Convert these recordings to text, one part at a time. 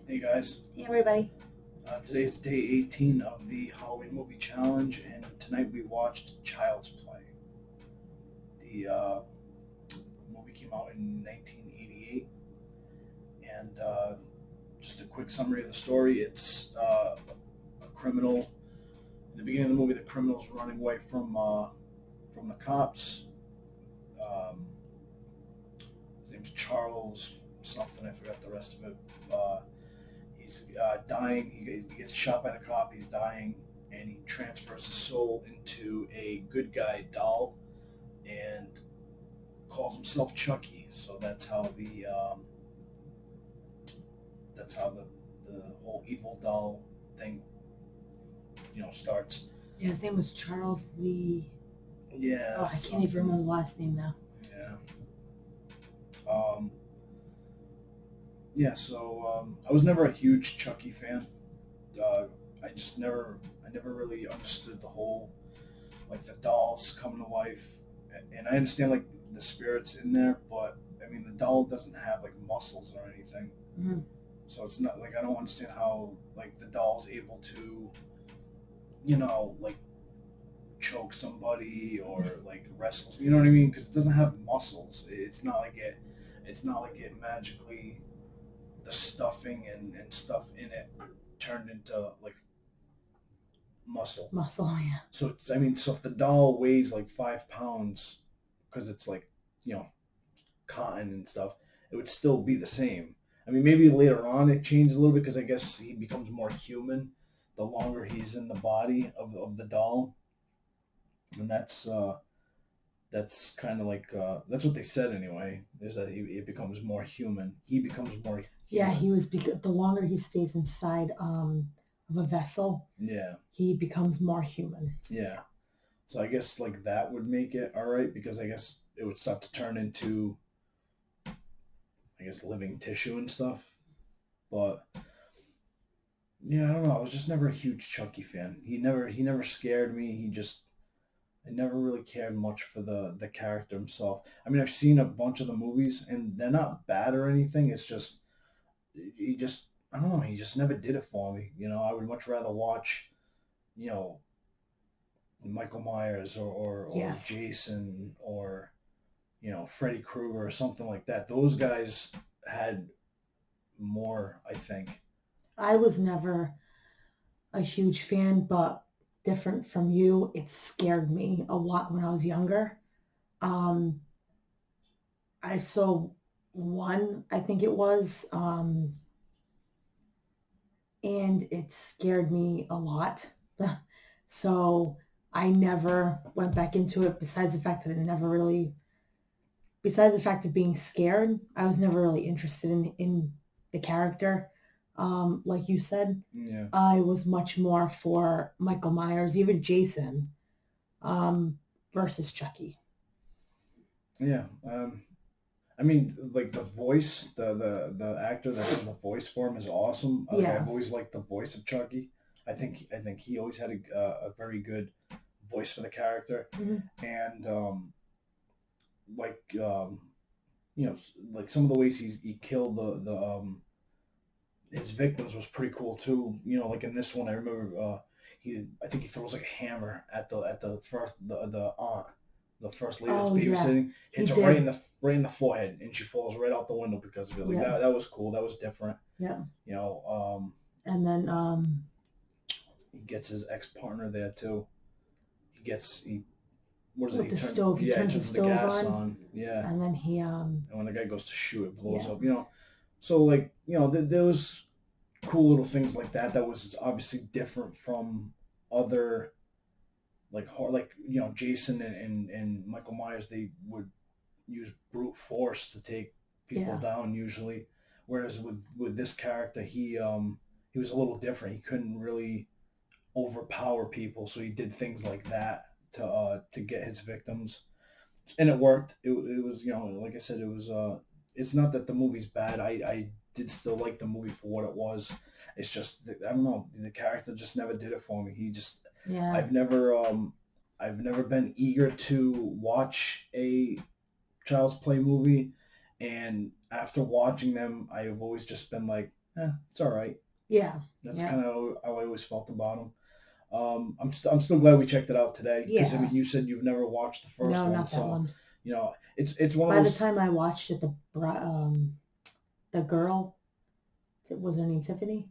Hey guys, Hey everybody. today's day 18 of the Halloween Movie Challenge, and tonight we watched Child's Play. The movie came out in 1988, and just a quick summary of the story. It's a criminal. In the beginning of the movie, the criminal's running away from the cops. Um, his name's Charles something. I forgot the rest of it. Uh, he's dying. He gets shot by the cop. He's dying, and he transfers his soul into a good guy doll and calls himself Chucky. So that's how the whole evil doll thing starts. Yeah, his name was Charles Lee. Yeah, Oh, I can't even remember the last name now. Yeah. Um, yeah. So I was never a huge Chucky fan. Uh, I never really understood the whole like the dolls coming to life, and I understand like the spirits in there, but I mean the doll doesn't have like muscles or anything, Mm-hmm. so it's not like I don't understand how like the doll's able to like choke somebody or like wrestle. You know what I mean? Because it doesn't have muscles. It's not like it magically the stuffing and stuff in it turned into like muscle. Muscle, yeah. So so if the doll weighs like 5 pounds, because it's like you know cotton and stuff, it would still be the same. I mean, maybe later on it changed a little bit because I guess he becomes more human the longer he's in the body of the doll, and that's kind of like that's what they said anyway. Is that he becomes more human. He becomes more Yeah, human. he was. The longer he stays inside of a vessel, Yeah, he becomes more human. yeah. So I guess like that would make it all right because I guess it would start to turn into I guess living tissue and stuff. But yeah, I don't know. I was just never a huge Chucky fan. He never scared me. I never really cared much for the character himself. I mean, I've seen a bunch of the movies and they're not bad or anything. It's just he just I don't know. He just never did it for me. I would much rather watch you know Michael Myers or Yes, Jason or Freddy Krueger or something like that. Those guys had more, I think. I was never a huge fan, but different from you, it scared me a lot when I was younger. Um, I saw one, I think it was, and it scared me a lot. So I never went back into it. Besides the fact that besides the fact of being scared, I was never really interested in the character. Like you said, Yeah, I was much more for Michael Myers, even Jason, um, versus Chucky. yeah. I mean, like the voice, the actor that does the voice for him is awesome. Like Yeah. I've always liked the voice of Chucky. I think he always had a very good voice for the character, Mhm. and like like some of the ways he killed the his victims was pretty cool too. Like in this one, I remember I think he throws like a hammer at the first the aunt, the first lady that's Oh yeah, babysitting, he hits her did. right in the forehead, and she falls right out the window because of it. Like Yeah, that was cool. That was different. yeah. You know, And then he gets his ex partner there too. He what is it? with the stove, he He turns the turns the stove gas on, on. Yeah, and then he and when the guy goes to shoot, it blows yeah, up. So like there was cool little things like that. That was obviously different from other like Jason and Michael Myers. They would use brute force to take people yeah, down usually, whereas with this character he was a little different. He couldn't really overpower people, so he did things like that to get his victims, and it worked. It was like I said, it's not that the movie's bad. I did still like the movie for what it was. It's just I don't know, the character just never did it for me. He just yeah. I've never I've never been eager to watch a Child's Play movie, and after watching them, I have always just been like, it's all right. Yeah. That's Yeah. kind of how I always felt about them. I'm still glad we checked it out today because I Yeah. mean you said you've never watched the first No, one, not that so one. it's one of By the those. time I watched it, the girl, was her name Tiffany?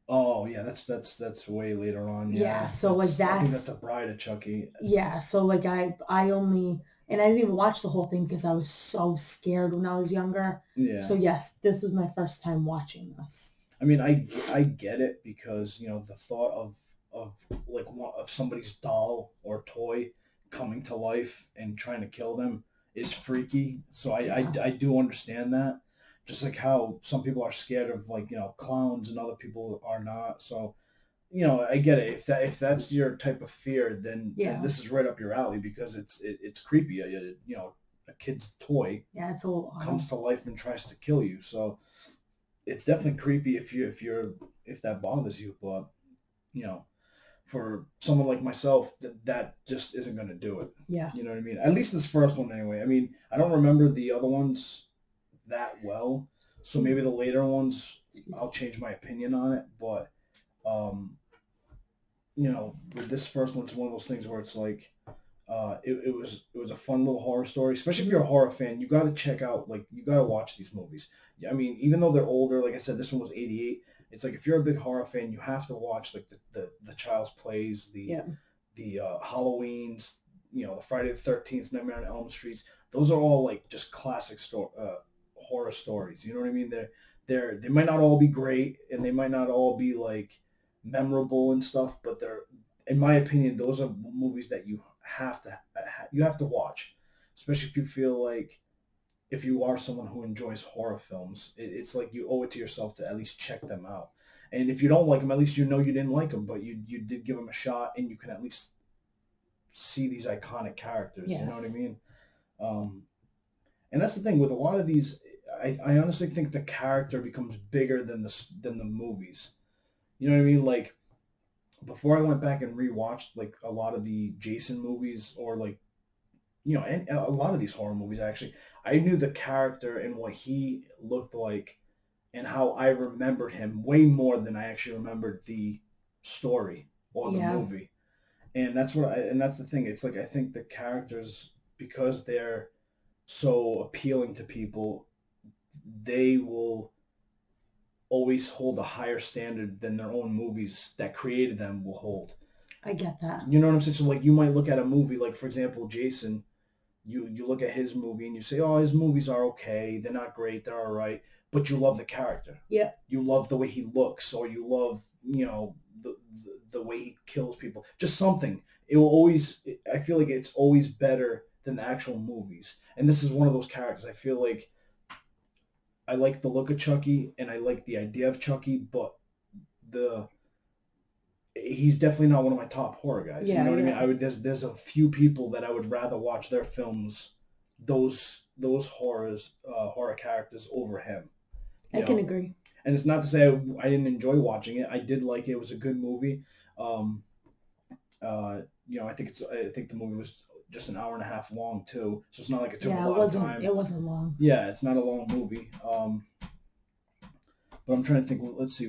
Oh yeah, that's way later on. Yeah. Yeah, So like that's I think that's that's the Bride of Chucky. yeah. So like I only and I didn't even watch the whole thing because I was so scared when I was younger. So Yeah, yes, this was my first time watching this. I mean I get it because the thought of like of somebody's doll or toy coming to life and trying to kill them is freaky. So Yeah. I do understand that. Just like how some people are scared of like clowns and other people are not. So I get it. If that's your type of fear, then Yeah. this is right up your alley because it's creepy. A kid's toy Yeah. It's a little odd. comes to life and tries to kill you. So it's definitely creepy if that bothers you. But you know, for someone like myself, that just isn't going to do it. Yeah. You know what I mean? At least this first one, anyway. I mean, I don't remember the other ones that well, so maybe the later ones Excuse me. I'll change my opinion on it. But um, with this first one, it's one of those things where it's like, it was a fun little horror story. Especially if you're a horror fan, you got to check out you got to watch these movies. Yeah, I mean, even though they're older, like I said, this one was '88. It's like if you're a big horror fan, you have to watch like the Child's Plays, Yeah. the Halloweens, the Friday the 13th, Nightmare on Elm Streets. Those are all like just classic horror stories. You know what I mean? They might not all be great, and they might not all be like memorable and stuff, but they're, in my opinion, those are movies that you have to watch, especially if you feel like, if you are someone who enjoys horror films, it's like you owe it to yourself to at least check them out. And if you don't like them, at least you didn't like them, but you did give them a shot, and you can at least see these iconic characters. You know what I Yes. mean? Um, and that's the thing with a lot of these. I honestly think the character becomes bigger than the movies. You know what I mean? Like before I went back and rewatched like a lot of the Jason movies, or like and a lot of these horror movies actually, I knew the character and what he looked like and how I remembered him way more than I actually remembered the story or the Yeah. movie. And that's the thing. It's like I think the characters, because they're so appealing to people, they will always hold a higher standard than their own movies that created them will hold. I get that. You know what I'm saying? So like you might look at a movie like, for example, Jason. You look at his movie and you say, oh, his movies are okay. They're not great. They're all right. But you love the character. Yeah. You love the way he looks, or you love the way he kills people. Just something. It will always. I feel like it's always better than the actual movies. And this is one of those characters. I feel like I like the look of Chucky and I like the idea of Chucky, but the he's definitely not one of my top horror guys. You Yeah. know what I mean? Yeah. There's a few people that I would rather watch their films, those horror characters over him. I You can know, agree. and it's not to say I didn't enjoy watching it. I did like it. It was a good movie. Um, I think the movie was just an hour and a half long too, so it's not like it took a Yeah. It lot of wasn't. time. It wasn't long. Yeah, it's not a long movie. But I'm trying to think. Let's see.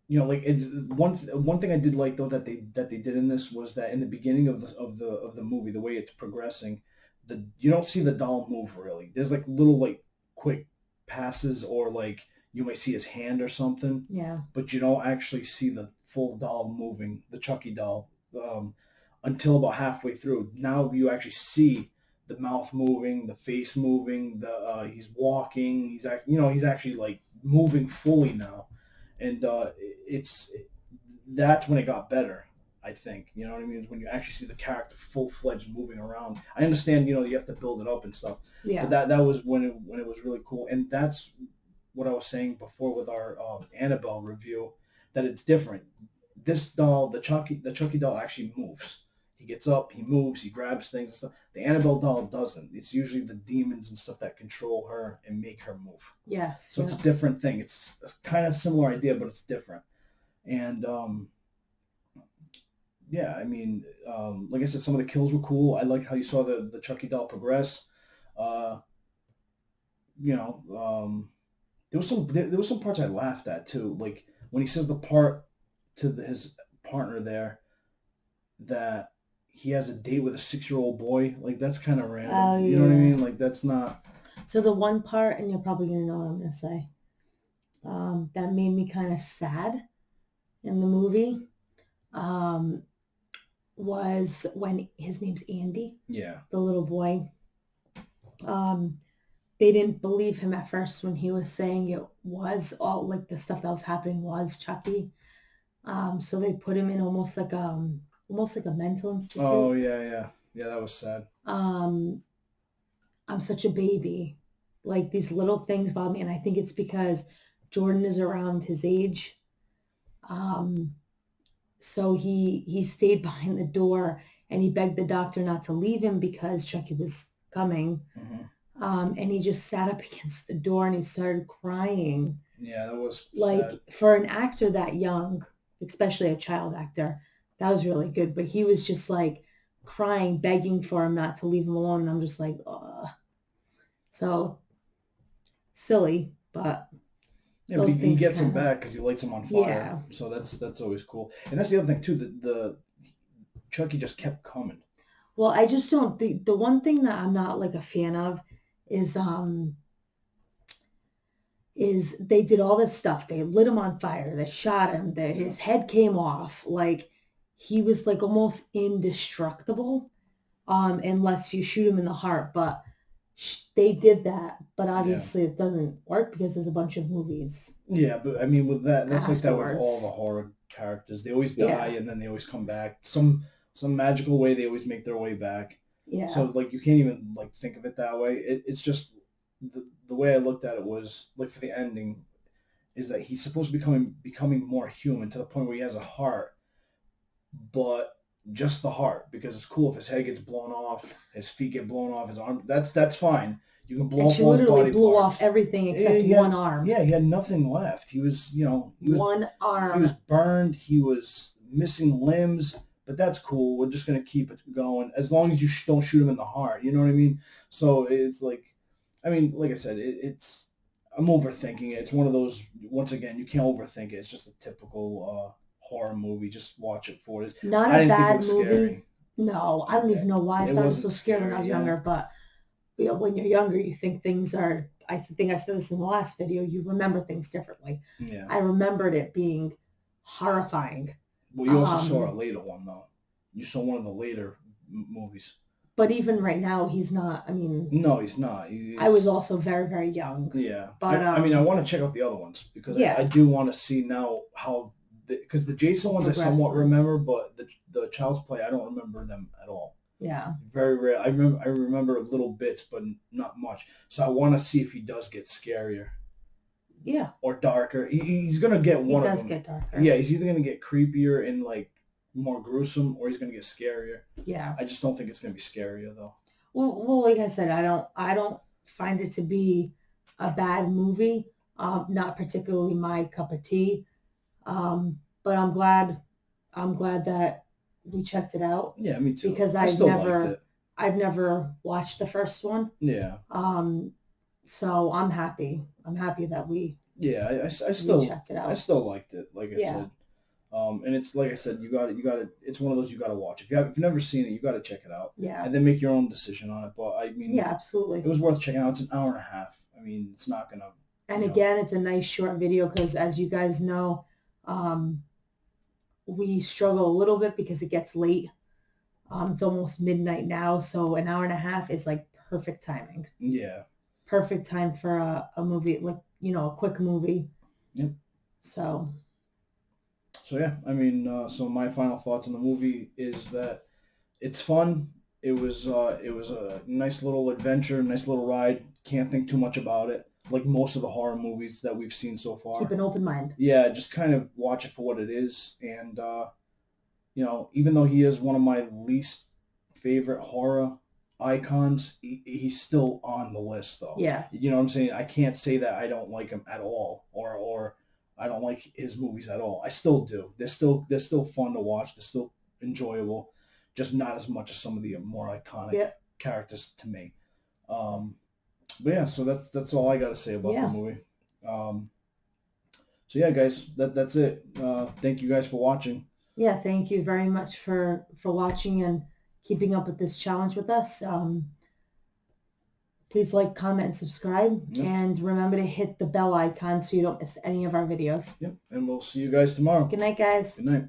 Like one thing I did like though that they did in this was that in the beginning of the movie, the way it's progressing, you don't see the doll move really. There's like little like quick passes, or like you might see his hand or something, Yeah. but you don't actually see the full doll moving, the Chucky doll, until about halfway through. Now you actually see the mouth moving, the face moving, he's walking, he's actually like moving fully now, and it's that's when it got better. I think you know what I mean. Is when you actually see the character full fledged moving around. I understand, you have to build it up and stuff, but Yeah. that was when it was really cool, and that's what I was saying before with our Annabelle review, that it's different. This doll, the Chucky doll, actually moves. He gets up, he moves, he grabs things and stuff. The Annabelle doll doesn't. It's usually the demons and stuff that control her and make her move. Yes. So it's a different thing. It's a kind of similar idea, but it's different. And yeah, I mean, like I said, some of the kills were cool. I like how you saw the Chucky doll progress. Uh, you know, um, there was some parts I laughed at too, like when he says the part to his partner there that he has a date with a 6-year-old boy. Like that's kind of random. Oh, You know what I yeah. mean? Like that's not. So the one part, and you're probably going to know what I'm going to say, that made me kind of sad in the movie um, was when his name's Andy, Yeah. the little boy. Um, they didn't believe him at first when he was saying it was all like the stuff that was happening was Chucky. So they put him in almost like a mental institute. Oh yeah. That was sad. I'm such a baby. Like these little things bother me, and I think it's because Jordan is around his age. So he stayed behind the door and he begged the doctor not to leave him because Chucky was coming. And he just sat up against the door and he started crying. Yeah, that was like sad. For an actor that young, especially a child actor, that was really good. But he was just like crying, begging for him not to leave him alone. And I'm just like, ugh. So silly, but yeah, but those he things gets him kinda- back because he lights him on fire. Yeah. So that's always cool. And that's the other thing too. The Chucky just kept coming. Well, I just don't think the one thing that I'm not like a fan of is they did all this stuff. They lit him on fire. They shot him. His head came off. Like he was like almost indestructible, unless you shoot him in the heart. But they did that. But obviously it doesn't work because there's a bunch of movies. Yeah, but I mean, with that's like that with Afterwards. all the horror characters. They always die and then they always come back. Some magical way they always make their way back. Yeah. So like you can't even like think of it that way. It's just the way I looked at it was like for the ending is that he's supposed to becoming more human to the point where he has a heart, but just the heart, because it's cool if his head gets blown off, his feet get blown off, his arm. That's fine. You can blow and off she all his literally body blew parts. off everything except Yeah, one arm. Yeah, he had nothing left. He was, one arm. He was burned. He was missing limbs, but that's cool. We're just gonna keep it going as long as you don't shoot him in the heart. You know what I mean? So it's like, I mean, like I said, it's I'm overthinking it. It's one of those. Once again, you can't overthink it. It's just a typical horror movie. Just watch it for it. Not I a didn't think it bad was movie. Scary. No, I don't even know why I It thought it was so wasn't scary when I was scary, younger. But when you're younger, you think things are. I think I said this in the last video. You remember things differently. Yeah. I remembered it being horrifying. Well, you also saw a later one though. You saw one of the later movies. But even right now, he's not. I mean, no, he's not. I was also very, very young. Yeah, but I mean, I want to check out the other ones because I do want to see now how because the Jason ones I somewhat remember, but the Child's Play I don't remember them at all. Yeah, very rare. I remember little bits, but not much. So I want to see if he does get scarier. Yeah. Or darker. He's gonna get one of them. He does get darker. Yeah, he's either gonna get creepier and like more gruesome, or he's gonna get scarier. Yeah. I just don't think it's gonna be scarier though. Well, like I said, I don't find it to be a bad movie. Not particularly my cup of tea. But I'm glad that we checked it out. Yeah, me too. Because I've never watched the first one. Yeah. So I'm happy. I'm happy that we. Yeah, I still checked it out. I still liked it. Like I said. And it's like I said, you got it. It's one of those you got to watch. If you've never seen it, you got to check it out. Yeah. And then make your own decision on it. But I mean, yeah, absolutely. It was worth checking out. It's an hour and a half. I mean, it's not gonna. And again, it's a nice short video because, as you guys know, we struggle a little bit because it gets late. It's almost midnight now, so an hour and a half is like perfect timing. Yeah. Perfect time for a movie, like a quick movie. Yep. So yeah, I mean, so my final thoughts on the movie is that it's fun. It was a nice little adventure, nice little ride. Can't think too much about it. Like most of the horror movies that we've seen so far. Keep an open mind. Yeah, just kind of watch it for what it is. And, even though he is one of my least favorite horror icons, he's still on the list, though. Yeah. You know what I'm saying? I can't say that I don't like him at all or I don't like his movies at all. I still do. They're still fun to watch. They're still enjoyable, just not as much as some of the more iconic characters to me. But yeah, so that's all I got to say about the movie. So yeah, guys, that's it. Thank you guys for watching. Yeah, thank you very much for watching and keeping up with this challenge with us. Please like, comment, and subscribe. Yep. And remember to hit the bell icon so you don't miss any of our videos. Yep. And we'll see you guys tomorrow. Good night, guys. Good night.